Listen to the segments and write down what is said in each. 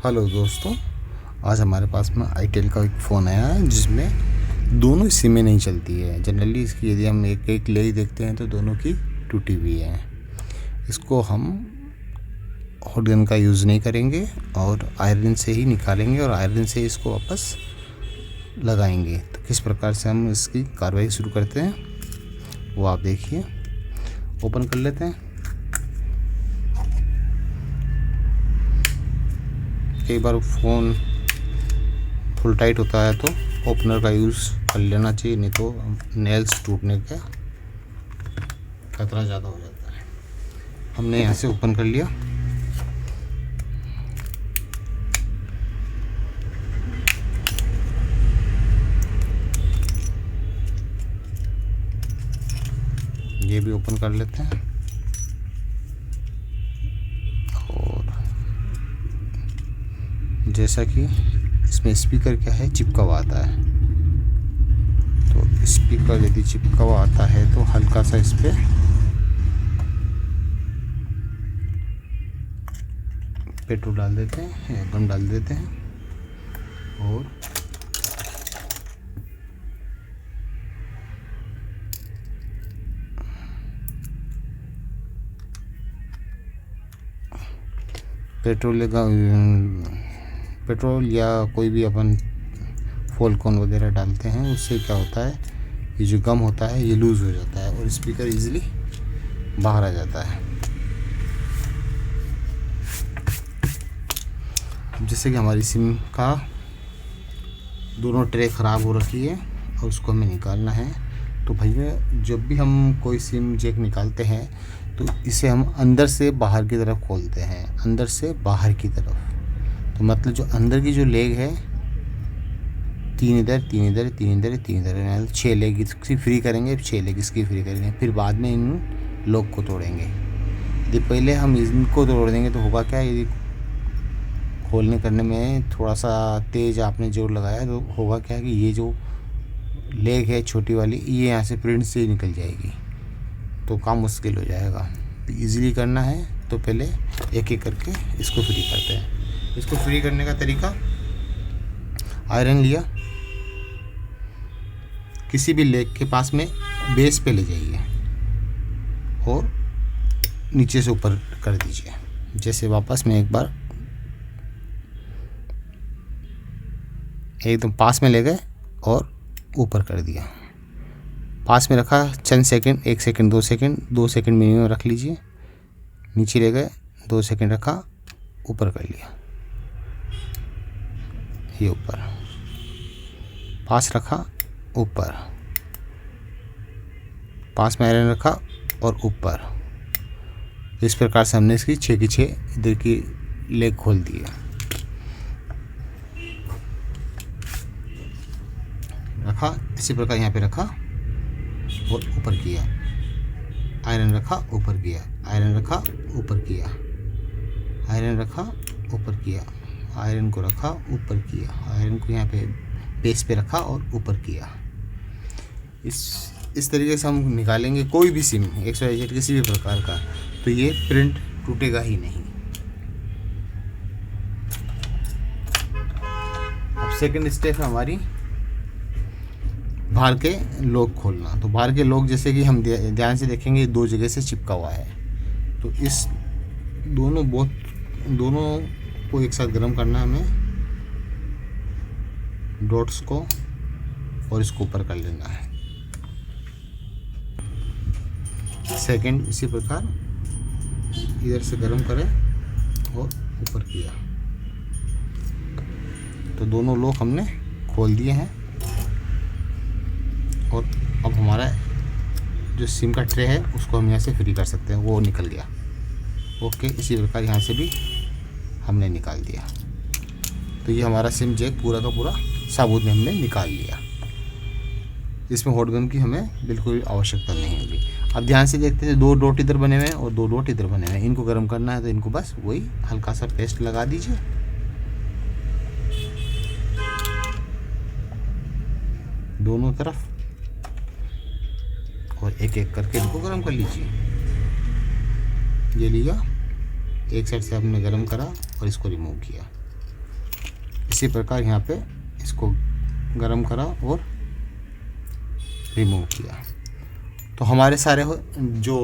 Hello दोस्तों, आज हमारे पास में आईटेल का एक फ़ोन आया है जिसमें दोनों सिमें नहीं चलती है। जनरली इसकी यदि हम एक एक ले ही देखते हैं तो दोनों की टूटी हुई है। इसको हम हॉट गन का यूज़ नहीं करेंगे और आयरन से ही निकालेंगे और आयरन से इसको वापस लगाएंगे। तो किस प्रकार से हम इसकी कार्रवाई शुरू करते हैं वो आप देखिए। ओपन कर लेते हैं। कई बार फ़ोन फुल टाइट होता है तो ओपनर का यूज़ कर लेना चाहिए, नहीं तो नेल्स टूटने का खतरा ज़्यादा हो जाता है। हमने यहाँ से ओपन कर लिया। ये भी ओपन कर लेते हैं और जैसा कि इसमें स्पीकर क्या है, चिपका हुआ आता है। तो स्पीकर यदि चिपका हुआ आता है तो हल्का सा इस पर पेट्रोल डाल देते हैं या गम डाल देते हैं और पेट्रोल या कोई भी अपन फॉलकॉन वगैरह डालते हैं, उससे क्या होता है, ये जो गम होता है ये लूज़ हो जाता है और स्पीकर इजीली बाहर आ जाता है। जैसे कि हमारी सिम का दोनों ट्रे ख़राब हो रखी है और उसको हमें निकालना है। तो भैया, जब भी हम कोई सिम जैक निकालते हैं तो इसे हम अंदर से बाहर की तरफ खोलते हैं, अंदर से बाहर की तरफ। तो मतलब जो अंदर की जो लेग है, 3 इधर 3 इधर 3 इधर 3 इधर, मतलब 6 लेग इसकी फ्री करेंगे, 6 लेग इसकी फ्री करेंगे। फिर बाद में इन लॉक को तोड़ेंगे। यदि पहले हम इनको तोड़ देंगे तो होगा क्या, यदि खोलने करने में थोड़ा सा तेज़ आपने जोर लगाया तो होगा क्या कि ये जो लेग है छोटी वाली, ये यहाँ से प्रिंट से निकल जाएगी, तो काम मुश्किल हो जाएगा। तो ईज़िली करना है तो पहले एक एक करके इसको फ्री करते हैं। इसको फ्री करने का तरीका, आयरन लिया, किसी भी लेग के पास में बेस पे ले जाइए और नीचे से ऊपर कर दीजिए। जैसे वापस में एक बार एकदम पास में ले गए और ऊपर कर दिया। पास में रखा चंद second, 1 second 2 second 2 second minimum रख लीजिए। नीचे ले गए, 2 सेकंड रखा, ऊपर कर लिया, ये ऊपर, पास रखा, ऊपर, पास में आयरन रखा और ऊपर। इस प्रकार से हमने इसकी 6 की 6 इधर की लेग खोल दी है। रखा इसी प्रकार, यहाँ पे रखा और ऊपर किया, आयरन रखा, ऊपर किया, आयरन रखा, ऊपर किया, आयरन रखा, ऊपर किया, आयरन को रखा, ऊपर किया, आयरन को यहाँ पे बेस पे रखा और ऊपर किया। इस तरीके से हम निकालेंगे कोई भी सिम XYZ किसी भी प्रकार का, तो ये प्रिंट टूटेगा ही नहीं। अब सेकंड स्टेप है हमारी बाहर के लॉक खोलना। तो बाहर के लॉक जैसे कि हम ध्यान से देखेंगे 2 जगह से चिपका हुआ है, तो इस दोनों को एक साथ गर्म करना है हमें, डॉट्स को, और इसको ऊपर कर लेना है। सेकंड इसी प्रकार इधर से गर्म करें और ऊपर किया, तो दोनों लॉक हमने खोल दिए हैं। और अब हमारा जो सिम का ट्रे है उसको हम यहाँ से फ्री कर सकते हैं, वो निकल गया। ओके, इसी प्रकार यहाँ से भी हमने निकाल दिया। तो ये हमारा सिम जैक पूरा का पूरा साबुत में हमने निकाल लिया। इसमें हॉट गन की हमें बिल्कुल आवश्यकता नहीं होगी। अब ध्यान से देखते हैं, 2 डॉट इधर बने हुए हैं और 2 डॉट इधर बने हुए हैं। इनको गर्म करना है तो इनको बस वही हल्का सा पेस्ट लगा दीजिए, दोनों तरफ, और एक एक करके इनको गर्म कर लीजिए। ये लिया, एक साइड से हमने गर्म करा और इसको रिमूव किया। इसी प्रकार यहाँ पे इसको गरम करा और रिमूव किया, तो हमारे सारे जो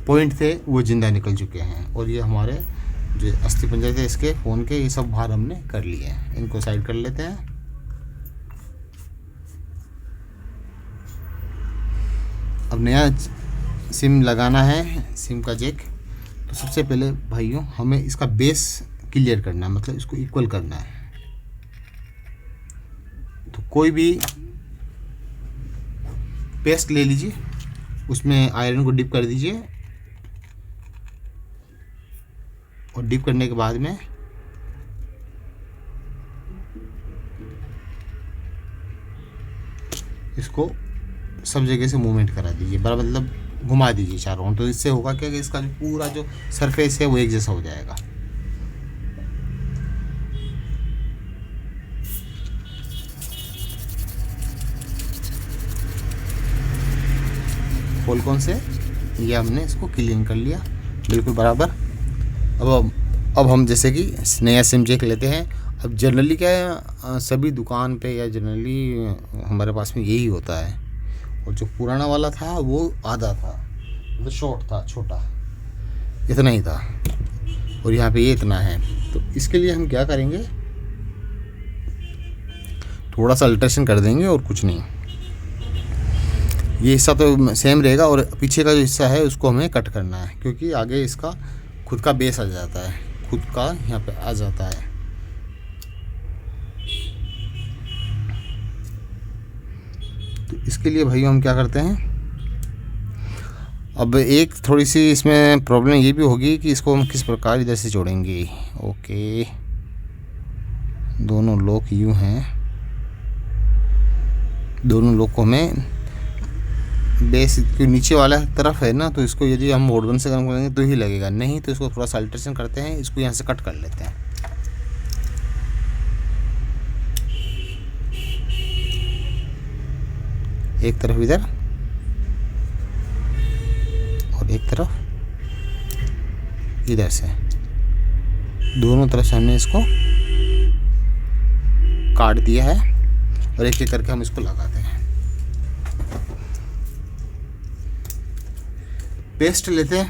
पॉइंट थे वो ज़िंदा निकल चुके हैं। और ये हमारे जो अस्थि पंजर थे इसके फ़ोन के, ये सब बाहर हमने कर लिए हैं। इनको साइड कर लेते हैं। अब नया सिम लगाना है, सिम का जैक। तो सबसे पहले भाइयों हमें इसका बेस क्लियर करना है, मतलब इसको इक्वल करना है। तो कोई भी पेस्ट ले लीजिए, उसमें आयरन को डिप कर दीजिए और डिप करने के बाद में इसको सब जगह से मूवमेंट करा दीजिए, बराबर मतलब घुमा दीजिए चारों ओर। तो इससे होगा क्या कि इसका जो पूरा जो सरफेस है वो एक जैसा हो जाएगा। होल कौन से, ये हमने इसको क्लीन कर लिया बिल्कुल बराबर। अब हम जैसे कि नया सिम जैक लेते हैं। अब जनरली क्या है, सभी दुकान पे या जनरली हमारे पास में यही होता है। और जो पुराना वाला था वो आधा था, मतलब शॉर्ट था, छोटा इतना ही था, और यहाँ पे ये इतना है। तो इसके लिए हम क्या करेंगे, थोड़ा सा अल्ट्रेशन कर देंगे और कुछ नहीं। ये हिस्सा तो सेम रहेगा और पीछे का जो हिस्सा है उसको हमें कट करना है, क्योंकि आगे इसका खुद का बेस आ जाता है, खुद का यहाँ पे आ जाता है। तो इसके लिए भाइयों हम क्या करते हैं, अब एक थोड़ी सी इसमें प्रॉब्लम ये भी होगी कि इसको हम किस प्रकार इधर से जोड़ेंगे। ओके, दोनों लॉक यूँ हैं, दोनों लॉक को हमें बेस के नीचे वाला तरफ है ना, तो इसको यदि हम मोड 1 से गर्म करेंगे तो ही लगेगा, नहीं तो इसको थोड़ा सा अल्ट्रेशन करते हैं, इसको यहाँ से कट कर लेते हैं। एक तरफ इधर और एक तरफ इधर से, दोनों तरफ से हमने इसको काट दिया है और एक एक करके हम इसको लगाते हैं। पेस्ट लेते हैं,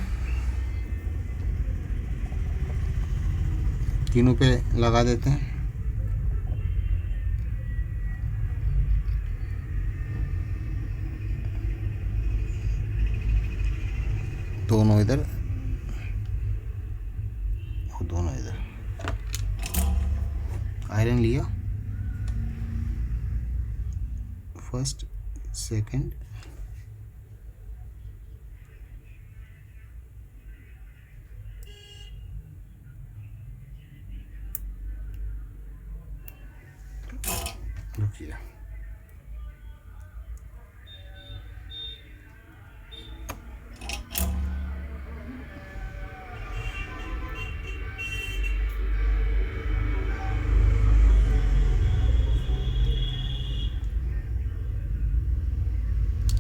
तीनों पे लगा देते हैं। दोनों इधर और दोनों इधर। आयरन लिया, फर्स्ट सेकंड रुकिए।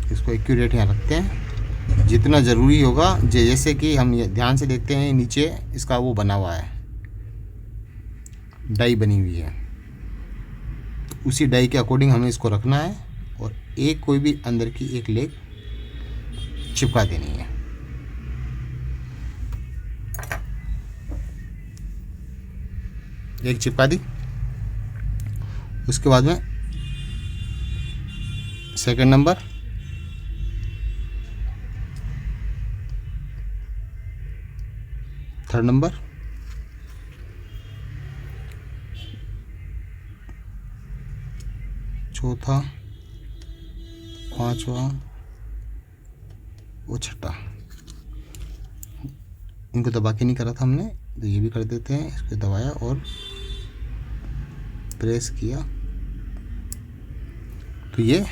इसको एक्यूरेट यहाँ रखते हैं जितना ज़रूरी होगा। जैसे कि हम ये ध्यान से देखते हैं, नीचे इसका वो बना हुआ है, डाई बनी हुई है, उसी डाई के अकॉर्डिंग हमें इसको रखना है और एक कोई भी अंदर की एक लेग चिपका देनी है। एक चिपका दी, उसके बाद में सेकंड नंबर, थर्ड नंबर, चौथा, पांचवा और छठा। इनको दबा के नहीं करा था हमने, तो ये भी कर देते हैं। इसको दबाया और प्रेस किया तो ये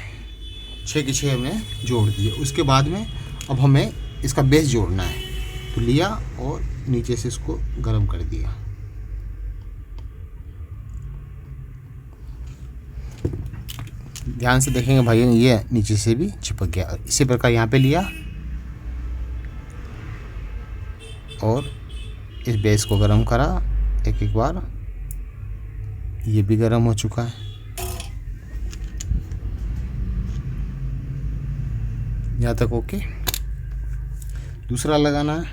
6 के 6 हमने जोड़ दिए। उसके बाद में अब हमें इसका बेस जोड़ना है, तो लिया और नीचे से इसको गर्म कर दिया। ध्यान से देखेंगे भाई, ये नीचे से भी चिपक गया। इसी प्रकार यहाँ पे लिया और इस बेस को गर्म करा एक एक बार ये भी गर्म हो चुका है। यहाँ तक ओके। दूसरा लगाना है,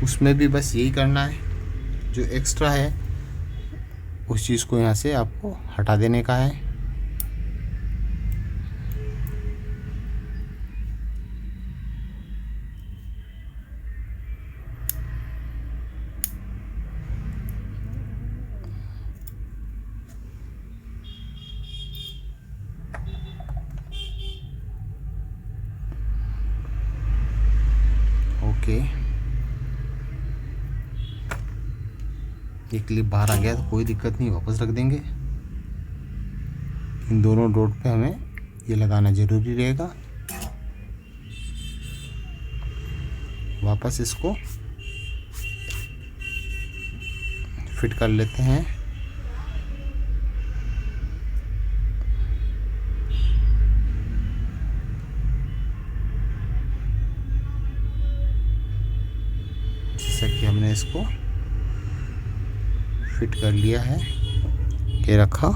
उसमें भी बस यही करना है, जो एक्स्ट्रा है उस चीज़ को यहाँ से आपको हटा देने का है। ओके, ये क्लिप बाहर आ गया तो कोई दिक्कत नहीं, वापस रख देंगे। इन दोनों डॉट पे हमें ये लगाना ज़रूरी रहेगा। वापस इसको फिट कर लेते हैं। जैसा कि हमने इसको फिट कर लिया है, ये रखा।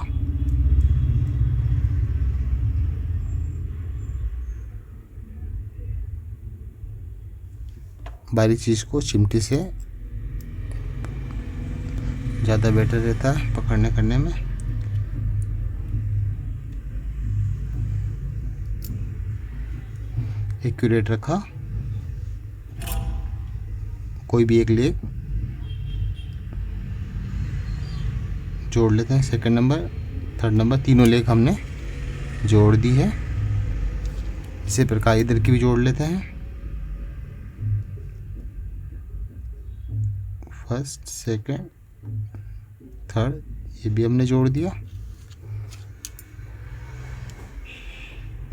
बारीक चीज़ को चिमटी से ज़्यादा बेटर रहता है पकड़ने करने में। एक्यूरेट रखा, कोई भी एक लेग जोड़ लेते हैं। सेकंड नंबर, थर्ड नंबर, तीनों लेग हमने जोड़ दी है। इसी प्रकार इधर की भी जोड़ लेते हैं। फर्स्ट, सेकंड, थर्ड, ये भी हमने जोड़ दिया।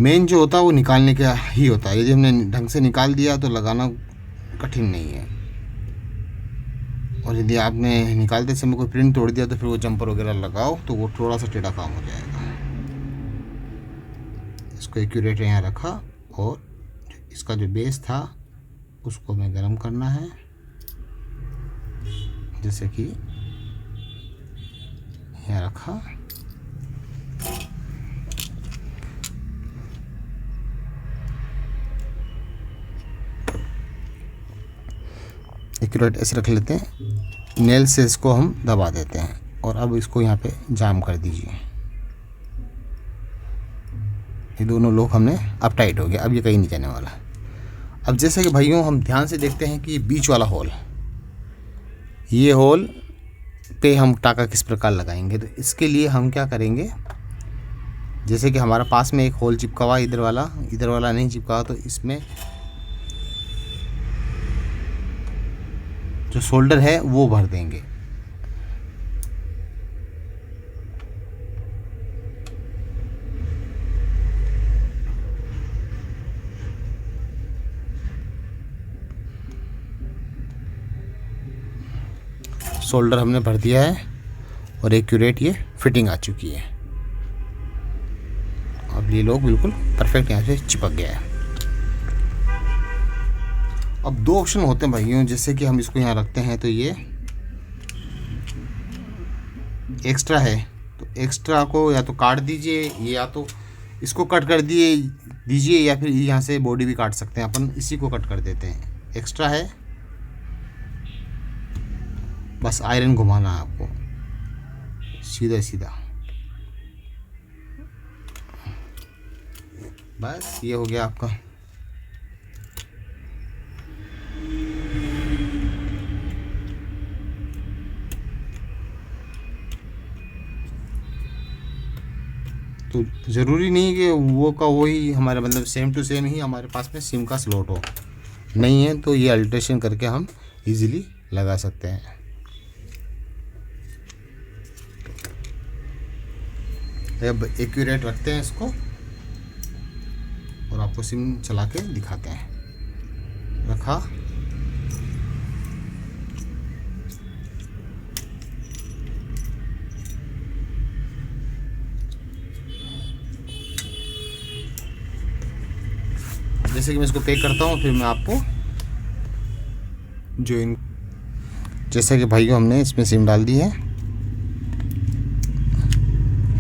मेन जो होता है वो निकालने का ही होता है। यदि हमने ढंग से निकाल दिया तो लगाना कठिन नहीं है। और यदि आपने निकालते समय कोई प्रिंट तोड़ दिया तो फिर वो जंपर वगैरह लगाओ तो वो थोड़ा सा टेढ़ा काम हो जाएगा। इसको एक्यूरेट यहाँ रखा और इसका जो बेस था उसको हमें गर्म करना है, जैसे कि यहाँ रखा। एक्यूरेट ऐसे रख लेते हैं। नेल से इसको हम दबा देते हैं और अब इसको यहाँ पे जाम कर दीजिए। ये दोनों लोग हमने अब टाइट हो गया, अब ये कहीं नहीं जाने वाला। अब जैसे कि भाइयों हम ध्यान से देखते हैं कि बीच वाला होल, ये होल पे हम टाका किस प्रकार लगाएंगे। तो इसके लिए हम क्या करेंगे, जैसे कि हमारा पास में एक होल चिपका हुआ, इधर वाला नहीं चिपका हुआ, तो इसमें जो शोल्डर है वो भर देंगे। शोल्डर हमने भर दिया है और एक्यूरेट ये फिटिंग आ चुकी है। अब ये लोग बिल्कुल परफेक्ट यहाँ से चिपक गया है। अब दो ऑप्शन होते हैं भाइयों, जैसे कि हम इसको यहाँ रखते हैं तो ये एक्स्ट्रा है, तो एक्स्ट्रा को या तो काट दीजिए या तो इसको कट कर दीजिए या फिर यहाँ से बॉडी भी काट सकते हैं। अपन इसी को कट कर देते हैं। एक्स्ट्रा है, बस आयरन घुमाना है आपको सीधा सीधा। बस ये हो गया आपका। तो ज़रूरी नहीं कि वो का वही हमारा मतलब सेम टू सेम ही हमारे पास में सिम का स्लॉट हो, नहीं है तो ये अल्ट्रेशन करके हम इजीली लगा सकते हैं। अब एक्यूरेट रखते हैं इसको और आपको सिम चला के दिखाते हैं। रखा, जैसे कि मैं इसको पैक करता हूँ, फिर मैं आपको जो जैसा कि भाइयों हमने इसमें सिम डाल दी है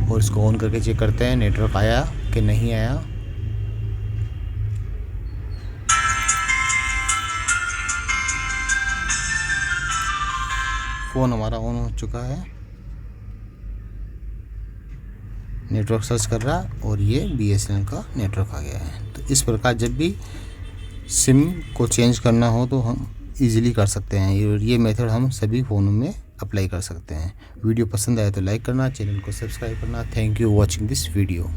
और इसको ऑन करके चेक करते हैं नेटवर्क आया कि नहीं आया। फ़ोन हमारा ऑन हो चुका है, नेटवर्क सर्च कर रहा और ये BSNL का नेटवर्क आ गया है। तो इस प्रकार जब भी सिम को चेंज करना हो तो हम इजीली कर सकते हैं और ये मेथड हम सभी फ़ोनों में अप्लाई कर सकते हैं। वीडियो पसंद आए तो लाइक करना, चैनल को सब्सक्राइब करना। Thank you watching this video.